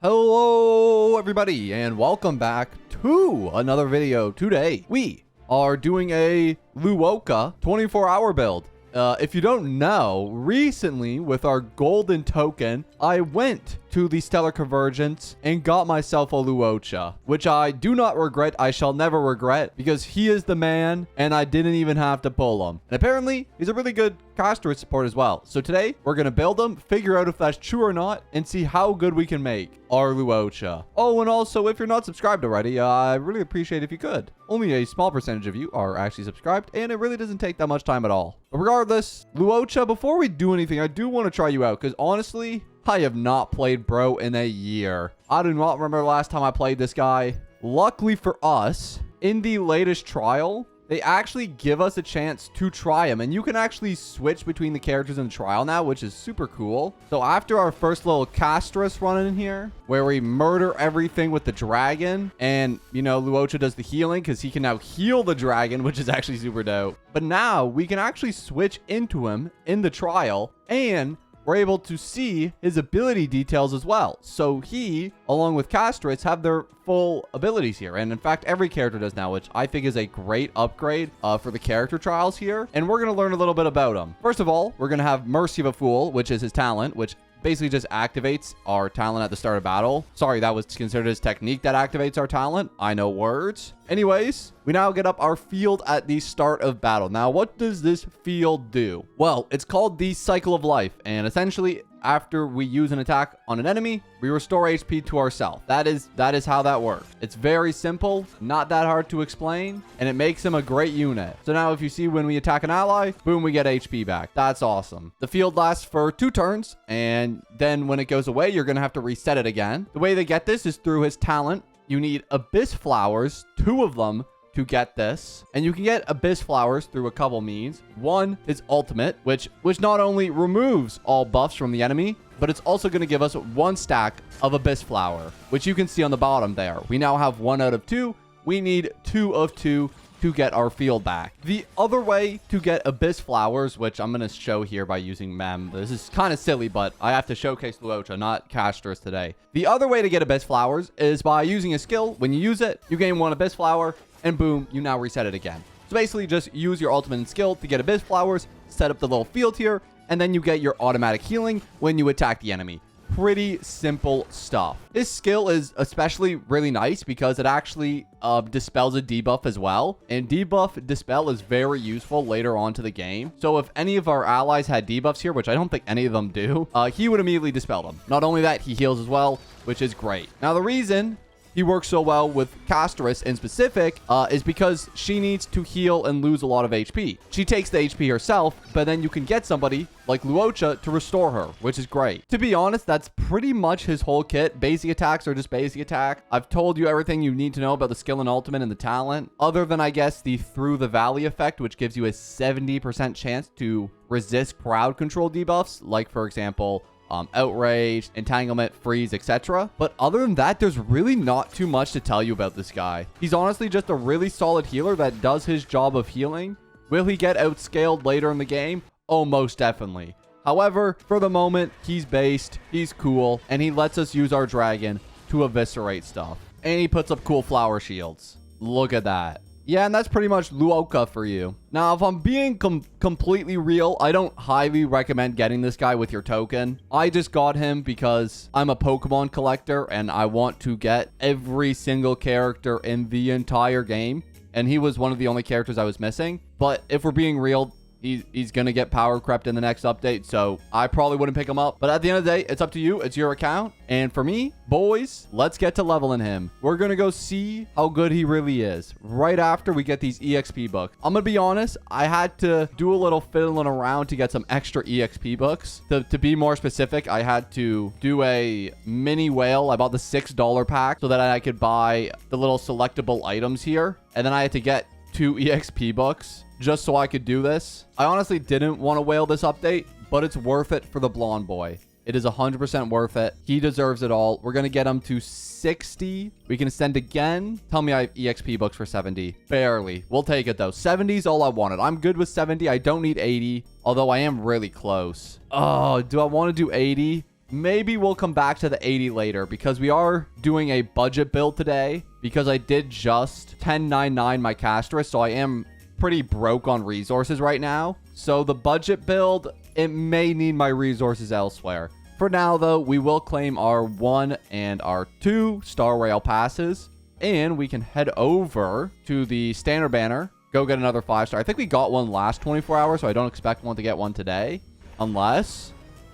Hello everybody and welcome back to another video. Today we are doing a Luocha 24-hour build. If you don't know, recently with our golden token, I went to the Stellar Convergence and got myself a Luocha, which I do not regret. I shall never regret because he is the man and I didn't even have to pull him. And apparently he's a really good caster support as well. So today we're going to build him, figure out if that's true or not, and see how good we can make our Luocha. Oh, and also if you're not subscribed already, I really appreciate if you could. Only a small percentage of you are actually subscribed and it really doesn't take that much time at all. But regardless, Luocha, before we do anything, I do want to try you out because honestly, I have not played bro in a year. I do not remember the last time I played this guy. Luckily for us, in the latest trial, they actually give us a chance to try him. And you can actually switch between the characters in the trial now, which is super cool. So after our first little castress run in here, where we murder everything with the dragon, and, you know, Luocha does the healing because he can now heal the dragon, which is actually super dope. But now we can actually switch into him in the trial, and we're able to see his ability details as well. So he, along with castrates, have their full abilities here. And in fact, every character does now, which I think is a great upgrade for the character trials here. And we're going to learn a little bit about him. First of all, we're going to have Mercy of a Fool, which is his talent, which basically just activates our talent at the start of battle. Sorry, that was considered his technique that activates our talent. I know words. Anyways, we now get up our field at the start of battle. Now, what does this field do? Well, it's called the Cycle of Life. And essentially, after we use an attack on an enemy, we restore HP to ourselves. That is how that works. It's very simple, not that hard to explain, and it makes him a great unit. So now if you see when we attack an ally, boom, we get HP back. That's awesome. The field lasts for 2 turns, and then when it goes away, you're going to have to reset it again. The way they get this is through his talent. You need Abyss Flowers, 2 of them, to get this, and you can get Abyss Flowers through a couple means. One is ultimate, which not only removes all buffs from the enemy, but it's also going to give us 1 stack of Abyss Flower, which you can see on the bottom there. We now have 1 out of 2. We need 2 of 2 to get our field back. The other way to get Abyss Flowers, which I'm going to show here by using Mem. This is kind of silly, but I have to showcase Luocha, not Casters today. The other way to get Abyss Flowers is by using a skill. When you use it, you gain 1 Abyss Flower, and boom, you now reset it again. So basically just use your ultimate and skill to get Abyss Flowers, set up the little field here, and then you get your automatic healing when you attack the enemy. Pretty simple stuff. This skill is especially really nice because it actually dispels a debuff as well. And debuff dispel is very useful later on to the game. So if any of our allies had debuffs here, which I don't think any of them do, he would immediately dispel them. Not only that, he heals as well, which is great. Now the reason he works so well with Castress in specific is because she needs to heal and lose a lot of HP. She takes the HP herself, but then you can get somebody like Luocha to restore her, which is great. To be honest, that's pretty much his whole kit. Basic attacks are just basic attack. I've told you everything you need to know about the skill and ultimate and the talent, other than, I guess, the Through the Valley effect, which gives you a 70% chance to resist crowd control debuffs, like, for example, outrage, entanglement, freeze, etc. But other than that, there's really not too much to tell you about this guy. He's honestly just a really solid healer that does his job of healing. Will he get outscaled later in the game? Oh, most definitely. However, for the moment, he's based, he's cool, and he lets us use our dragon to eviscerate stuff. And he puts up cool flower shields. Look at that. Yeah, and that's pretty much Luocha for you. Now, if I'm being completely real, I don't highly recommend getting this guy with your token. I just got him because I'm a Pokemon collector and I want to get every single character in the entire game. And he was one of the only characters I was missing. But if we're being real, he's going to get power crept in the next update, so I probably wouldn't pick him up. But at the end of the day, it's up to you. It's your account. And for me, boys, let's get to leveling him. We're going to go see how good he really is right after we get these EXP books. I'm going to be honest, I had to do a little fiddling around to get some extra EXP books. To be more specific, I had to do a mini whale. I bought the $6 pack so that I could buy the little selectable items here. And then I had to get 2 EXP books just so I could do this. I honestly didn't want to whale this update, but it's worth it for the blonde boy. It is 100% worth it. He deserves it all. We're going to get him to 60. We can ascend again. Tell me I have EXP books for 70. Barely. We'll take it, though. 70 is all I wanted. I'm good with 70. I don't need 80, although I am really close. Oh, do I want to do 80? Maybe we'll come back to the 80 later because we are doing a budget build today because I did just 1099 my castress, so I am pretty broke on resources right now. So the budget build, it may need my resources elsewhere. For now, though, we will claim our 1 and our 2 Star Rail passes, and we can head over to the standard banner, go get another 5-star. I think we got one last 24 hours, so I don't expect one to get one today. Unless...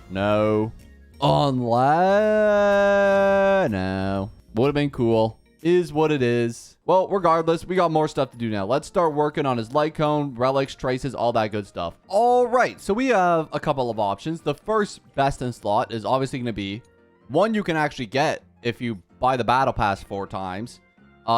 No. Unless... No. Would have been cool. Is what it is. Well, regardless, we got more stuff to do now. Let's start working on his Lightcone, Relics, Traces, all that good stuff. All right, so we have a couple of options. The first best in slot is obviously going to be one you can actually get if you buy the Battle Pass 4 times.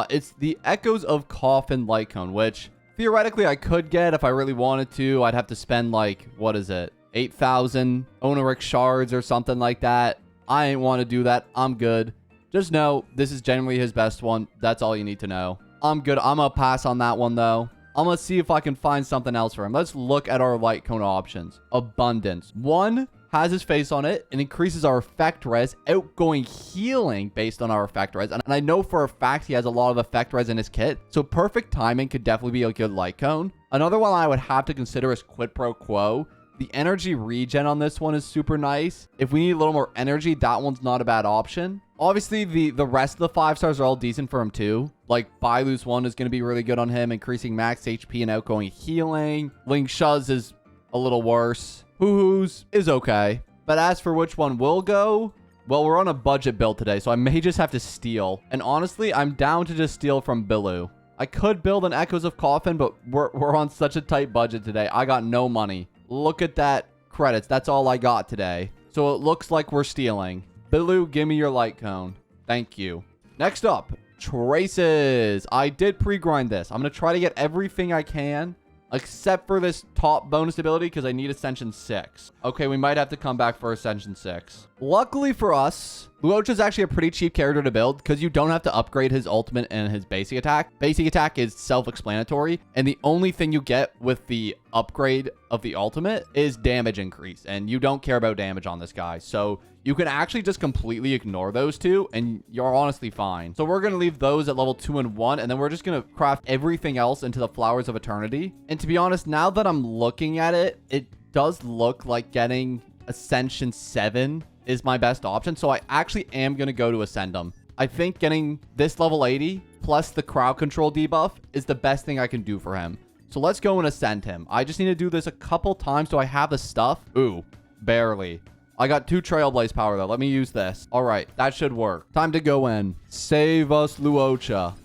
It's the Echoes of Kekvin Lightcone, which theoretically I could get if I really wanted to. I'd have to spend like, what is it? 8,000 Oneric shards or something like that. I ain't want to do that. I'm good. Just know this is generally his best one. That's all you need to know. I'm good. I'm going to pass on that one, though. I'm going to see if I can find something else for him. Let's look at our Lightcone options. Abundance. 1 has his face on it and increases our effect res, outgoing healing based on our effect res. And I know for a fact he has a lot of effect res in his kit. So perfect timing could definitely be a good Lightcone. Another one I would have to consider is Quid Pro Quo. The energy regen on this one is super nice. If we need a little more energy, that one's not a bad option. Obviously, the rest of the 5 stars are all decent for him too. Like, Bailu's one is going to be really good on him, increasing max HP and outgoing healing. Ling Shuz is a little worse. Hoo-Hoo's is okay. But as for which one will go, well, we're on a budget build today, so I may just have to steal. And honestly, I'm down to just steal from Bilu. I could build an Echoes of Kekvin, but we're on such a tight budget today. I got no money. Look at that credits. That's all I got today. So it looks like we're stealing. Bilu, give me your Lightcone. Thank you. Next up, Traces. I did pre-grind this. I'm going to try to get everything I can, except for this top bonus ability, because I need Ascension 6. Okay, we might have to come back for Ascension 6. Luckily for us, Luocha is actually a pretty cheap character to build, because you don't have to upgrade his ultimate and his basic attack. Basic attack is self-explanatory, and the only thing you get with the upgrade of the ultimate is damage increase, and you don't care about damage on this guy. So you can actually just completely ignore those two, and you're honestly fine. So we're going to leave those at level 2 and 1, and then we're just going to craft everything else into the Flowers of Eternity. And to be honest, now that I'm looking at it, it does look like getting Ascension 7 is my best option. So I actually am going to go to Ascendum. I think getting this level 80 plus the crowd control debuff is the best thing I can do for him. So let's go and ascend him. I just need to do this a couple times. Do I have the stuff? Ooh, barely. I got 2 Trailblaze power, though. Let me use this. All right, that should work. Time to go in. Save us, Luocha.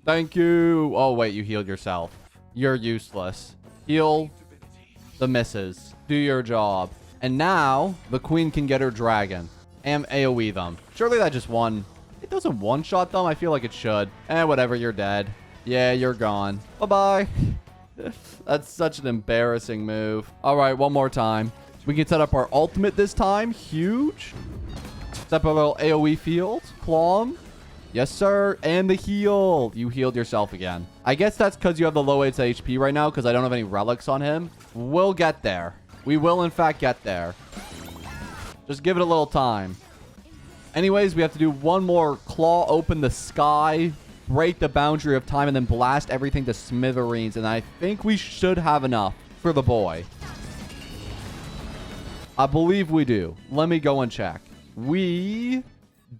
Thank you. Oh, wait, you healed yourself. You're useless. Heal the misses. Do your job. And now, the queen can get her dragon. And AoE them. Surely that just won. It doesn't one-shot them. I feel like it should. Whatever, you're dead. Yeah, you're gone. Bye-bye. That's such an embarrassing move. All right, one more time. We can set up our ultimate this time. Huge. Set up a little AoE field. Plum. Yes, sir. And the heal. You healed yourself again. I guess that's because you have the low 8 HP right now because I don't have any relics on him. We'll get there. We will, in fact, get there. Just give it a little time. Anyways, we have to do one more claw open the sky, break the boundary of time, and then blast everything to smithereens. And I think we should have enough for the boy. I believe we do. Let me go and check. We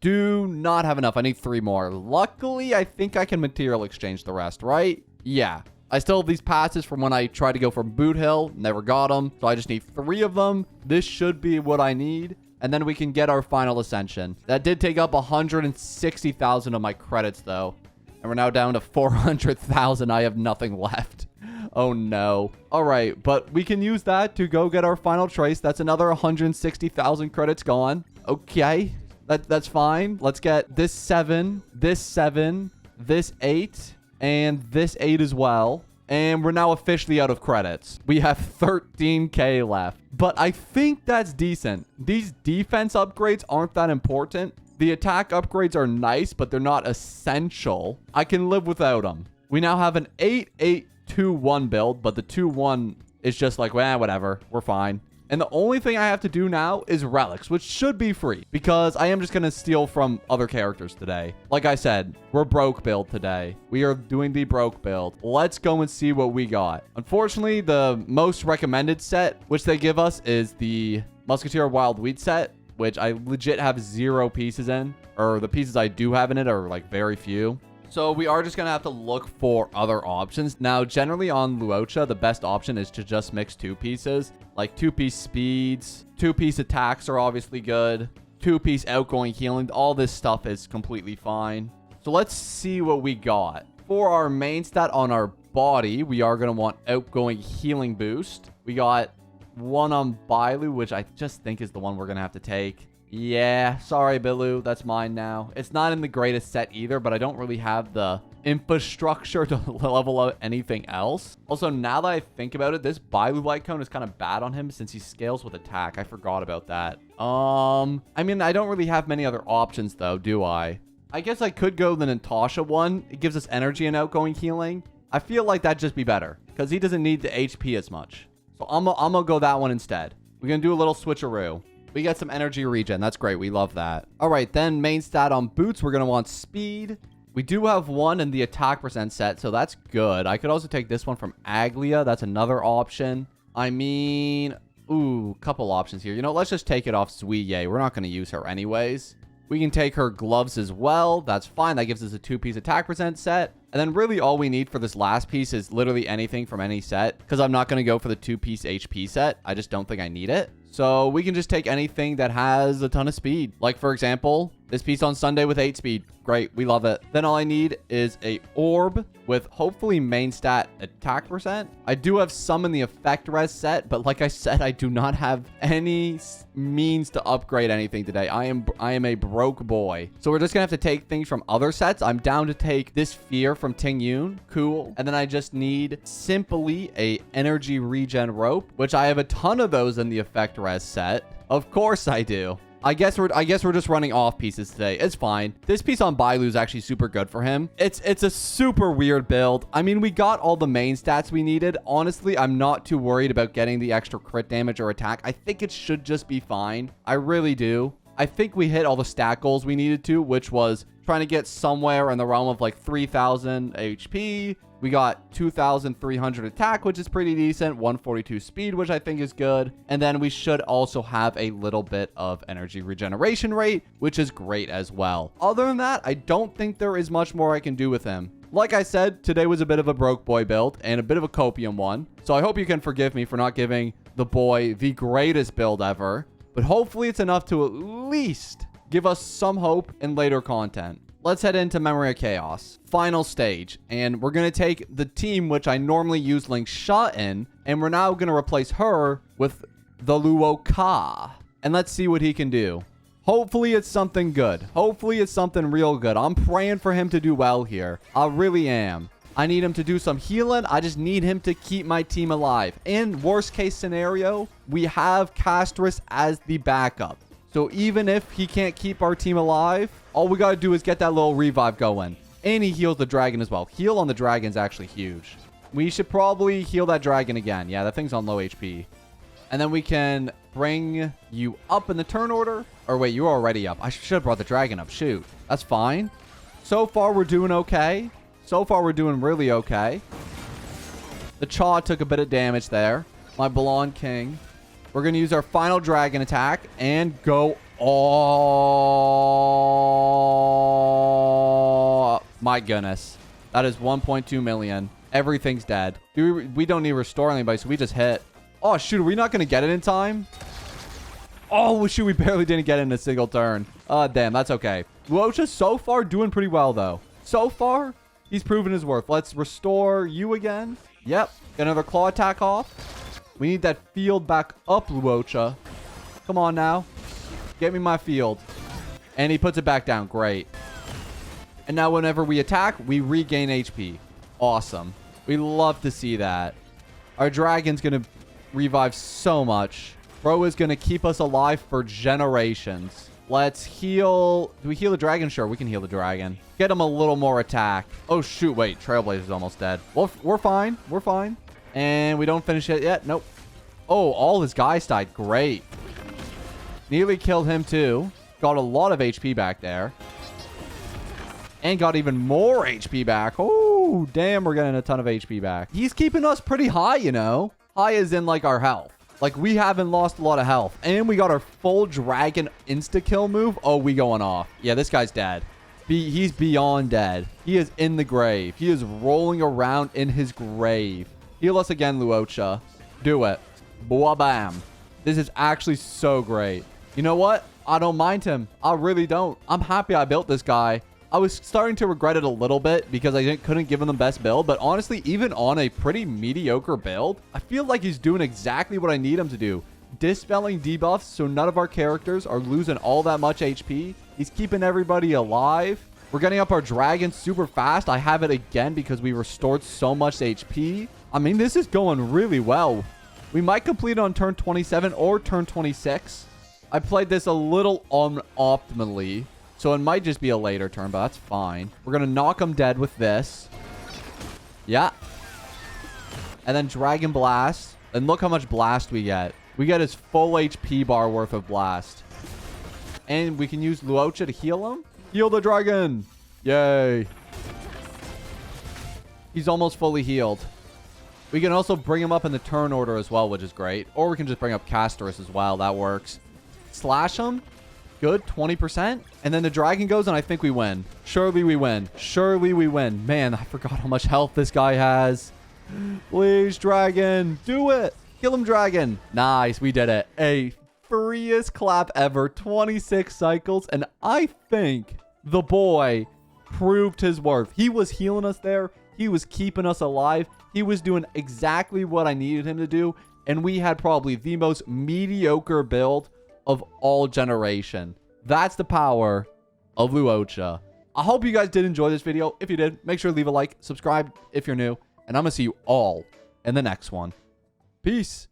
do not have enough. I need 3 more. Luckily, I think I can material exchange the rest, right? Yeah. I still have these passes from when I tried to go from Boot Hill. Never got them. So I just need 3 of them. This should be what I need. And then we can get our final ascension. That did take up 160,000 of my credits, though. And we're now down to 400,000. I have nothing left. Oh, no. All right. But we can use that to go get our final trace. That's another 160,000 credits gone. Okay. That's fine. Let's get this 7, this 8, and this 8 as well. And we're now officially out of credits. We have 13K left. But I think that's decent. These defense upgrades aren't that important. The attack upgrades are nice, but they're not essential. I can live without them. We now have an 8-8-2-1 build, but the 2-1 is just like, well, whatever. We're fine. And the only thing I have to do now is Relics, which should be free because I am just going to steal from other characters today. Like I said, we're broke build today. We are doing the broke build. Let's go and see what we got. Unfortunately, the most recommended set, which they give us, is the Musketeer Wild Wheat set, which I legit have 0 pieces in, or the pieces I do have in it are like very few. So we are just going to have to look for other options. Now, generally on Luocha, the best option is to just mix 2 pieces. Like 2-piece speeds, 2-piece attacks are obviously good. 2-piece outgoing healing. All this stuff is completely fine. So let's see what we got. For our main stat on our body, we are going to want outgoing healing boost. We got 1 on Bailu, which I just think is the one we're going to have to take. Yeah, sorry, Bilu. That's mine now. It's not in the greatest set either, but I don't really have the infrastructure to level up anything else. Also, now that I think about it, this Bailu Lightcone is kind of bad on him since he scales with attack. I forgot about that. I mean, I don't really have many other options, though, do I? I guess I could go the Natasha one. It gives us energy and outgoing healing. I feel like that'd just be better because he doesn't need the HP as much. So I'm gonna go that one instead. We're gonna do a little switcheroo. We get some energy regen. That's great. We love that. All right, then main stat on boots, we're going to want speed. We do have 1 in the attack percent set, so that's good. I could also take this one from Aglia. That's another option. I mean, ooh, couple options here. You know, let's just take it off Zuiye. We're not going to use her anyways. We can take her gloves as well. That's fine. That gives us a 2-piece attack percent set. And then really all we need for this last piece is literally anything from any set, because I'm not going to go for the 2-piece HP set. I just don't think I need it. So we can just take anything that has a ton of speed. Like, for example, this piece on Sunday with 8 speed. Great. We love it. Then all I need is a orb with hopefully main stat attack percent. I do have some in the effect res set, but like I said, I do not have any means to upgrade anything today. I am a broke boy. So we're just going to have to take things from other sets. I'm down to take this Fear from Ting Yun. Cool. And then I just need simply a energy regen rope, which I have a ton of those in the effect res set. Of course I do. I guess we're just running off pieces today. It's fine. This piece on Bailu is actually super good for him. It's a super weird build. I mean, we got all the main stats we needed. Honestly, I'm not too worried about getting the extra crit damage or attack. I think it should just be fine. I really do. I think we hit all the stat goals we needed to, which was trying to get somewhere in the realm of like 3,000 HP. We got 2,300 attack, which is pretty decent. 142 speed, which I think is good. And then we should also have a little bit of energy regeneration rate, which is great as well. Other than that, I don't think there is much more I can do with him. Like I said, today was a bit of a broke boy build and a bit of a copium one. So I hope you can forgive me for not giving the boy the greatest build ever. But hopefully it's enough to at least give us some hope in later content. Let's head into Memory of Chaos. Final stage. And we're going to take the team which I normally use Lingsha in. And we're now going to replace her with the Luocha. And let's see what he can do. Hopefully it's something good. Hopefully it's something real good. I'm praying for him to do well here. I really am. I need him to do some healing. I just need him to keep my team alive. In worst case scenario, we have Castris as the backup. So even if he can't keep our team alive, all we got to do is get that little revive going. And he heals the dragon as well. Heal on the dragon is actually huge. We should probably heal that dragon again. Yeah, that thing's on low HP. And then we can bring you up in the turn order. Or wait, you're already up. I should have brought the dragon up. Shoot. That's fine. So far, we're doing okay. So far, we're doing really okay. The Chaw took a bit of damage there. My Blonde King. We're going to use our final dragon attack and go. Oh, my goodness. That is 1.2 million. Everything's dead. We don't need to restore anybody, so we just hit. Oh, shoot. Are we not going to get it in time? Oh, shoot. We barely didn't get it in a single turn. Damn. That's okay. Luocha so far doing pretty well, though. So far, he's proven his worth. Let's restore you again. Yep. Get another claw attack off. We need that field back up, Luocha. Come on now. Get me my field. And he puts it back down. Great. And now whenever we attack, we regain HP. Awesome. We love to see that. Our dragon's going to revive so much. Bro is going to keep us alive for generations. Let's heal. Do we heal the dragon? Sure, we can heal the dragon. Get him a little more attack. Oh, shoot. Wait, Trailblazer's almost dead. Well, we're fine. We're fine. And we don't finish it yet. Nope. Oh, all his guys died. Great. Nearly killed him too. Got a lot of HP back there. And got even more HP back. Oh, damn, we're getting a ton of HP back. He's keeping us pretty high, you know. High as in, like, our health. Like, we haven't lost a lot of health. And we got our full dragon insta-kill move. Oh, we going off. Yeah, this guy's dead. He's beyond dead. He is in the grave. He is rolling around in his grave. Heal us again, Luocha. Do it. Bwah-bam. This is actually so great. You know what? I don't mind him. I really don't. I'm happy I built this guy. I was starting to regret it a little bit because I couldn't give him the best build. But honestly, even on a pretty mediocre build, I feel like he's doing exactly what I need him to do. Dispelling debuffs so none of our characters are losing all that much HP. He's keeping everybody alive. We're getting up our dragon super fast. I have it again because we restored so much HP. I mean, this is going really well. We might complete it on turn 27 or turn 26. I played this a little optimally. So it might just be a later turn, but that's fine. We're going to knock him dead with this. Yeah. And then Dragon Blast. And look how much blast we get. We get his full HP bar worth of blast. And we can use Luocha to heal him. Heal the dragon. Yay. He's almost fully healed. We can also bring him up in the turn order as well, which is great. Or we can just bring up Castorus as well. That works. Slash him. Good, 20%. And then the dragon goes, and I think we win. Surely we win. Surely we win. Man, I forgot how much health this guy has. Please, dragon. Do it. Kill him, dragon. Nice, we did it. A freest clap ever. 26 cycles. And I think the boy proved his worth. He was healing us there. He was keeping us alive. He was doing exactly what I needed him to do. And we had probably the most mediocre build of all generation. That's the power of Luocha. I hope you guys did enjoy this video. If you did, make sure to leave a like, subscribe if you're new, and I'm gonna see you all in the next one. Peace.